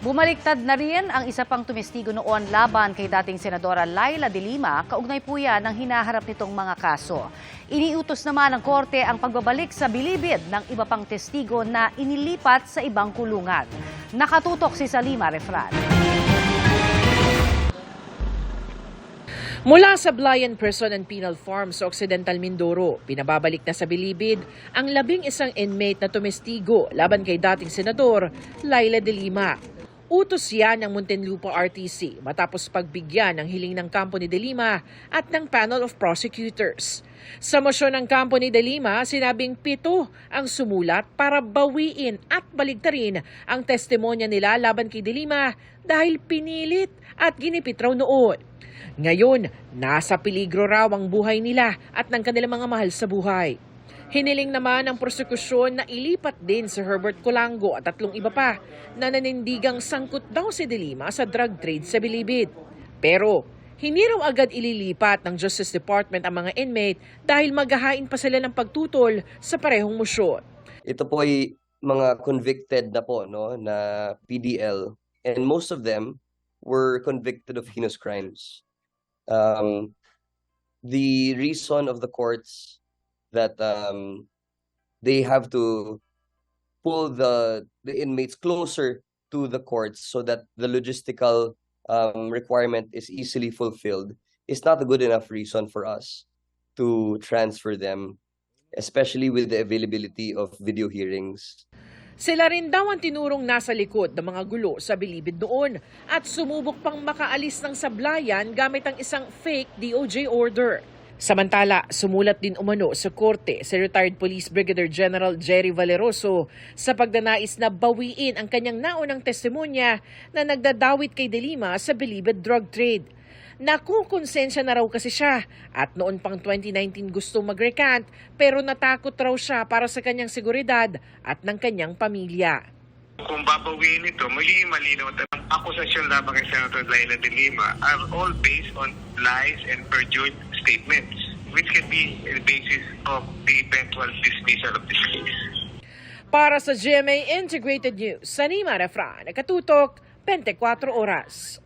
Bumaliktad na rin ang isa pang tumestigo noon laban kay dating Senadora Laila de Lima, kaugnay po yan ng hinaharap nitong mga kaso. Iniutos naman ng korte ang pagbabalik sa bilibid ng iba pang testigo na inilipat sa ibang kulungan. Nakatutok si Salima Refran. Mula sa Blayan Prison and Penal Farm sa Occidental Mindoro, pinababalik na sa bilibid ang 11 inmate na tumestigo laban kay dating Senador Laila de Lima. Utos yan ng Muntinlupa RTC matapos pagbigyan ng hiling ng kampo ni de Lima at ng panel of prosecutors. Sa mosyon ng kampo ni de Lima, sinabing 7 ang sumulat para bawiin at baligtarin ang testimonya nila laban kay de Lima dahil pinilit at ginipit raw noon. Ngayon, nasa peligro raw ang buhay nila at ng kanilang mga mahal sa buhay. Hiniling naman ng prosekusyon na ilipat din si Herbert Colango at 3 iba pa na nanindigang sangkot daw si de Lima sa drug trade sa bilibid. Pero hindi raw agad ililipat ng Justice Department ang mga inmate dahil maghahain pa sila ng pagtutol sa parehong mosyon. Ito po ay mga convicted na po na PDL, and most of them were convicted of heinous crimes. The reason of the courts that they have to pull the inmates closer to the courts so that the logistical requirement is easily fulfilled is not a good enough reason for us to transfer them, especially with the availability of video hearings. Sila rin daw ang tinurong nasa likod ng mga gulo sa bilibid noon at sumubok pang makaalis ng sablayan gamit ang isang fake DOJ order. Samantala, sumulat din umano sa korte si retired Police Brigadier General Jerry Valeroso sa pagnanais na bawiin ang kanyang naunang testimonya na nagdadawit kay de Lima sa bilibid drug trade. Nakukonsensya na raw kasi siya at noon pang 2019 gusto mag-recant pero natakot raw siya para sa kanyang seguridad at ng kanyang pamilya. Kung babawiin ito, magiging malinaw at ang akusasyon laban kay Senator Laila de Lima are all based on lies and perjured statements, which can be the basis of the eventual dismissal of this case. Para sa GMA Integrated News, Salima Refran, Nakatutok, 24 Oras.